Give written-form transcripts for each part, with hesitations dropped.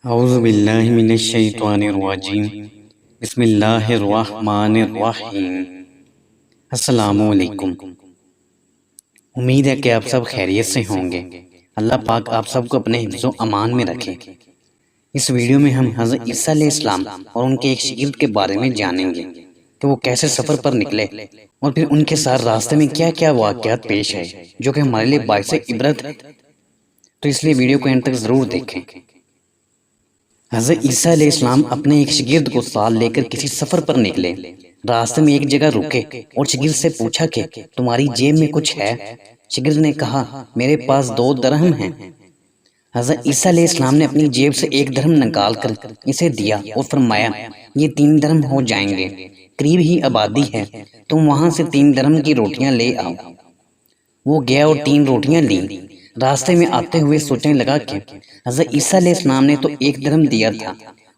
اعوذ باللہ من الشیطان الرجیم بسم اللہ الرحمن الرحیم۔ السلام علیکم۔ امید ہے کہ آپ سب خیریت سے ہوں گے۔ اللہ پاک آپ سب کو اپنے حفظ و امان میں رکھے۔ اس ویڈیو میں ہم حضرت عیسیٰ علیہ السلام اور ان کے ایک شاگرد کے بارے میں جانیں گے کہ وہ کیسے سفر پر نکلے اور پھر ان کے ساتھ راستے میں کیا کیا واقعات پیش آئے جو کہ ہمارے لیے باعث عبرت ہے۔ تو اس لیے ویڈیو کو اینڈ تک ضرور دیکھیں۔ حضرت عیسیٰ علیہ السلام اپنے ایک شاگرد کو ساتھ لے کر کسی سفر پر نکلے۔ راستے میں ایک جگہ رکے اور شاگرد سے پوچھا کہ تمہاری جیب میں کچھ ہے؟ شاگرد نے کہا میرے پاس 2 درہم ہیں۔ حضرت عیسیٰ علیہ السلام نے اپنی جیب سے 1 درہم نکال کر اسے دیا اور فرمایا یہ 3 درہم ہو جائیں گے، قریب ہی آبادی ہے، تم وہاں سے 3 درہم کی روٹیاں لے آؤ۔ وہ گیا اور 3 روٹیاں لیں۔ راستے میں آتے ہوئے سوچنے لگا کہ حضرت عیسیٰ علیہ السلام نے تو 1 درہم دیا تھا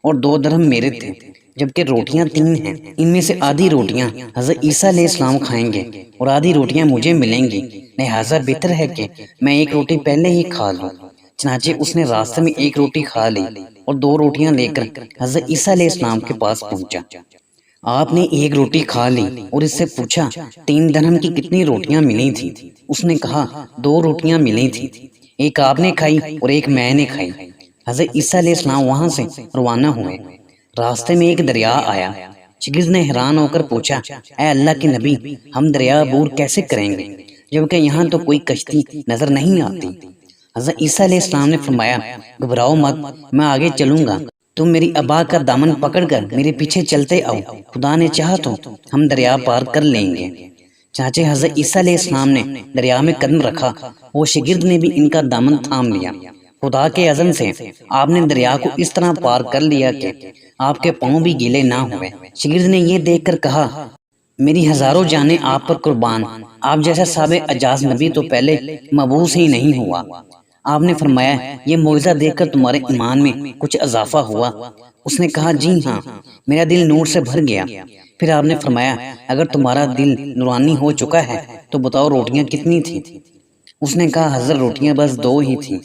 اور 2 درہم میرے تھے، جبکہ روٹیاں 3 ہیں۔ ان میں سے آدھی روٹیاں حضرت عیسیٰ علیہ السلام کھائیں گے اور آدھی روٹیاں مجھے ملیں گی، لہٰذا بہتر ہے کہ میں 1 روٹی پہلے ہی کھا لوں۔ چنانچہ اس نے راستے میں 1 روٹی کھا لی اور 2 روٹیاں لے کر حضرت عیسیٰ علیہ السلام کے پاس پہنچا۔ آپ نے 1 روٹی کھا لی اور اس سے پوچھا 3 درہم کی کتنی روٹیاں ملی تھی؟ اس نے کہا 2 روٹیاں ملی تھی، ایک آپ نے کھائی اور ایک میں نے کھائی۔ حضرت عیسیٰ علیہ السلام وہاں سے روانہ ہوئے۔ راستے میں ایک دریا آیا۔ شاگرد نے حیران ہو کر پوچھا اے اللہ کے نبی، ہم دریا عبور کیسے کریں گے جبکہ یہاں تو کوئی کشتی نظر نہیں آتی؟ حضرت عیسیٰ علیہ السلام نے فرمایا گھبراؤ مت، میں آگے چلوں گا، تم میری ابا کا دامن پکڑ کر میرے پیچھے چلتے آؤ، خدا نے چاہا تو ہم دریا پار کر لیں گے۔ چنانچہ حضرت عیسیٰ علیہ السلام نے دریا میں قدم رکھا، وہ شاگرد نے بھی ان کا دامن تھام لیا۔ خدا کے اذن سے آپ نے دریا کو اس طرح پار کر لیا کہ آپ کے پاؤں بھی گیلے نہ ہوئے۔ شاگرد نے یہ دیکھ کر کہا میری ہزاروں جانیں آپ پر قربان، آپ جیسا صاحب اعجاز نبی تو پہلے مبعوث ہی نہیں ہوا۔ آپ نے فرمایا یہ معجزہ دیکھ کر تمہارے ایمان میں کچھ اضافہ ہوا؟ اس نے کہا جی ہاں، میرا دل نور سے بھر گیا۔ پھر آپ نے فرمایا اگر تمہارا دل نورانی ہو چکا ہے تو بتاؤ روٹیاں کتنی تھیں؟ اس نے کہا حضرت روٹیاں بس 2 ہی تھیں۔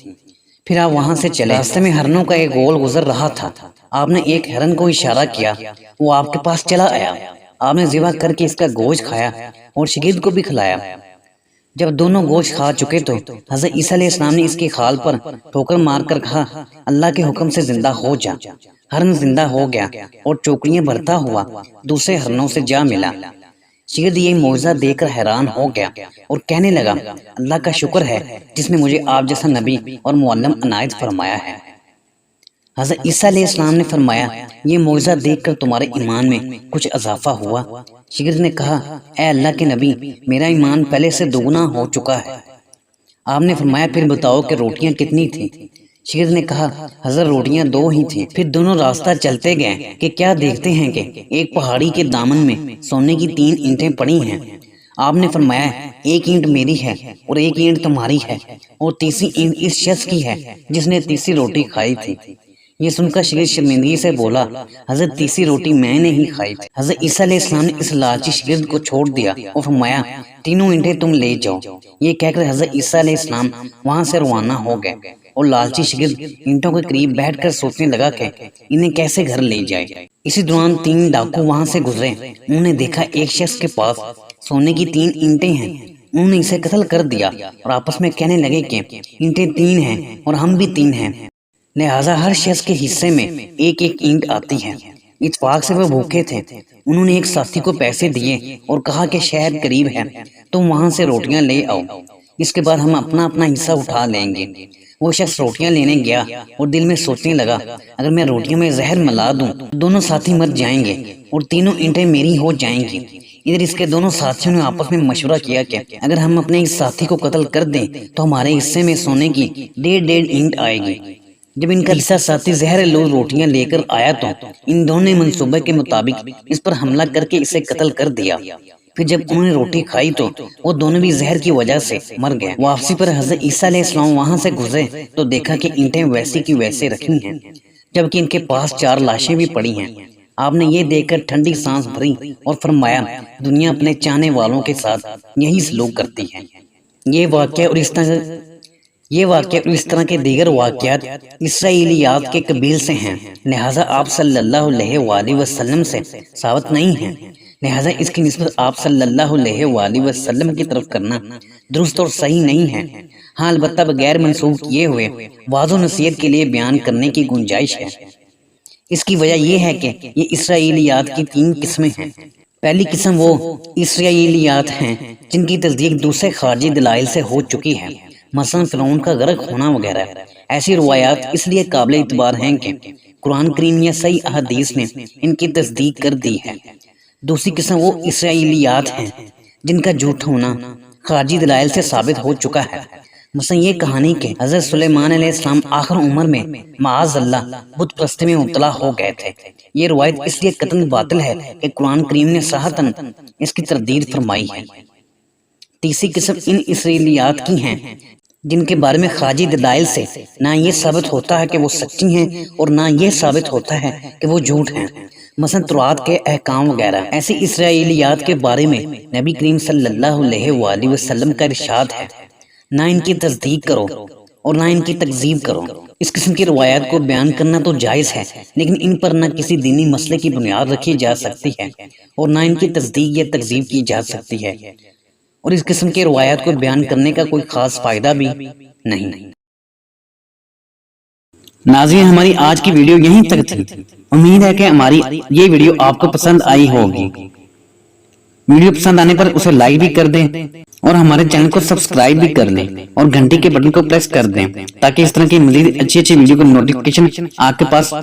پھر آپ وہاں سے چلے۔ راستے میں ہرنوں کا ایک گول گزر رہا تھا۔ آپ نے ایک ہرن کو اشارہ کیا، وہ آپ کے پاس چلا آیا۔ آپ نے ذبح کر کے اس کا گوشت کھایا اور شاگرد کو بھی کھلایا۔ جب دونوں گوشت کھا چکے تو حضرت عیسیٰ علیہ السلام نے اس کی کھال پر ٹھوکر مار کر کہا اللہ کے حکم سے زندہ ہو جا۔ ہرن زندہ ہو گیا اور چوکڑیاں بھرتا ہوا دوسرے ہرنوں سے جا ملا۔ شاگرد یہ معجزہ دیکھ کر حیران ہو گیا اور کہنے لگا اللہ کا شکر ہے جس نے مجھے آپ جیسا نبی اور معلم عنایت فرمایا ہے۔ حضرت عیسیٰ علیہ السلام نے فرمایا یہ معجزہ دیکھ کر تمہارے ایمان میں کچھ اضافہ ہوا؟ شاگرد نے کہا اے اللہ کے نبی، میرا ایمان پہلے سے دوگنا ہو چکا ہے۔ آپ نے فرمایا پھر بتاؤ کہ روٹیاں کتنی تھیں؟ شاگرد نے کہا حضرت روٹیاں 2 ہی تھیں۔ پھر دونوں راستہ چلتے گئے کہ کیا دیکھتے ہیں کہ ایک پہاڑی کے دامن میں سونے کی 3 اینٹیں پڑی ہیں۔ آپ نے فرمایا 1 اینٹ میری ہے اور 1 اینٹ تمہاری ہے اور تیسری اینٹ اس شخص کی ہے جس نے تیسری روٹی کھائی تھی۔ یہ سن کر شاگرد شرمندگی سے بولا حضرت تیسری روٹی میں نے ہی کھائی تھی۔ حضرت عیسیٰ علیہ السلام نے اس لالچی شاگرد کو چھوڑ دیا اور فرمایا 3 اینٹیں تم لے جاؤ۔ یہ کہہ کر حضرت عیسیٰ علیہ السلام وہاں سے روانہ ہو گئے اور لالچی شاگرد اینٹوں کے قریب بیٹھ کر سوچنے لگا کہ انہیں کیسے گھر لے جائے۔ اسی دوران 3 ڈاکو وہاں سے گزرے۔ انہوں نے دیکھا ایک شخص کے پاس سونے کی 3 اینٹیں ہیں۔ انہوں نے اسے قتل کر دیا اور آپس میں کہنے لگے کہ اینٹیں 3 ہیں اور ہم بھی 3 ہیں، لہٰذا ہر شخص کے حصے میں 1 اینٹ آتی ہے۔ اتفاق سے وہ بھوکے تھے۔ انہوں نے ایک ساتھی کو پیسے دیے اور کہا کہ شہر قریب ہے، تم وہاں سے روٹیاں لے آؤ، اس کے بعد ہم اپنا اپنا حصہ اٹھا لیں گے۔ وہ شخص روٹیاں لینے گیا اور دل میں سوچنے لگا اگر میں روٹیوں میں زہر ملا دوں دونوں ساتھی مر جائیں گے اور 3 اینٹیں میری ہو جائیں گی۔ ادھر اس کے دونوں ساتھیوں نے آپس میں مشورہ کیا کہ اگر ہم اپنے اس ساتھی کو قتل کر دیں تو ہمارے حصے میں سونے کی 1.5 اینٹ آئے گی۔ جب ان کا تیسرا ساتھی زہر لو روٹیاں لے کر آیا تو ان دونوں نے منصوبے کے مطابق اس پر حملہ کر کے اسے قتل کر دیا۔ پھر جب انہوں نے روٹی کھائی تو وہ دونوں بھی زہر کی وجہ سے مر گئے۔ واپسی پر حضرت عیسیٰ علیہ السلام وہاں سے گزرے تو دیکھا کہ اینٹیں ویسی کی ویسے رکھی ہیں، جبکہ ان کے پاس 4 لاشیں بھی پڑی ہیں۔ آپ نے یہ دیکھ کر ٹھنڈی سانس بھری اور فرمایا دنیا اپنے چاہنے والوں کے ساتھ یہی سلوک کرتی ہے۔ یہ واقعہ اور اس طرح یہ واقعہ اس طرح کے دیگر واقعات اسرائیلیات کے قبیل سے ہیں، لہٰذا آپ صلی اللہ علیہ وآلہ وسلم سے ثابت نہیں ہیں، لہٰذا اس کی نسبت آپ صلی اللہ علیہ وآلہ وسلم کی طرف کرنا درست اور صحیح نہیں ہے۔ ہاں البتہ بغیر منسوخ کیے ہوئے واضح نصیحت کے لیے بیان کرنے کی گنجائش ہے۔ اس کی وجہ یہ ہے کہ یہ اسرائیلیات کی 3 قسمیں ہیں۔ پہلی قسم وہ اسرائیلیات ہیں جن کی تصدیق دوسرے خارجی دلائل سے ہو چکی ہے، مثلا فرعون کا غرق ہونا وغیرہ۔ ایسی روایات اس لیے قابل اعتبار ہیں کہ قرآن کریم یا صحیح احادیث نے ان کی تصدیق کر دی ہے۔ دوسری قسم وہ اسرائیلیات ہیں جن کا جھوٹ ہونا خارجی دلائل سے ثابت ہو چکا ہے، مثلا یہ کہانی کہ حضرت سلیمان علیہ السلام آخر عمر میں معاذ اللہ بت پرستی میں مبتلا ہو گئے تھے۔ یہ روایت اس لیے قطعاً باطل ہے کہ قرآن کریم نے صراحتاً اس کی تردید فرمائی ہے۔ تیسری قسم ان اسرائیلیات کی ہیں جن کے بارے میں خارجی دلائل سے نہ یہ ثابت ہوتا ہے کہ وہ سچی ہیں اور نہ یہ ثابت ہوتا ہے کہ وہ جھوٹ ہیں، مثلا تورات کے احکام وغیرہ۔ ایسی اسرائیلیات کے بارے میں نبی کریم صلی اللہ علیہ وآلہ وسلم کا ارشاد ہے، نہ ان کی تصدیق کرو اور نہ ان کی تکذیب کرو۔ اس قسم کی روایات کو بیان کرنا تو جائز ہے، لیکن ان پر نہ کسی دینی مسئلے کی بنیاد رکھی جا سکتی ہے اور نہ ان کی تصدیق یا تکذیب کی جا سکتی ہے، اور اس قسم کی روایات کو بیان کرنے کا کوئی خاص فائدہ بھی نہیں۔ ناظرین، ہماری آج کی ویڈیو یہیں تک تھی۔ امید ہے کہ ہماری یہ ویڈیو آپ کو پسند آئی ہوگی۔ ویڈیو پسند آنے پر اسے لائک بھی کر دیں اور ہمارے چینل کو سبسکرائب بھی کر دیں اور گھنٹی کے بٹن کو پریس کر دیں تاکہ اس طرح کی مزید اچھی ویڈیو کو نوٹیفیکیشن آپ کے پاس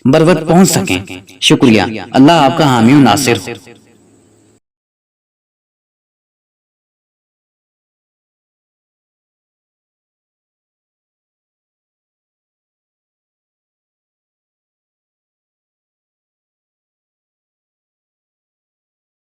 بر وقت پہنچ سکیں۔ شکریہ۔ اللہ آپ کا حامی و ناصر ہو۔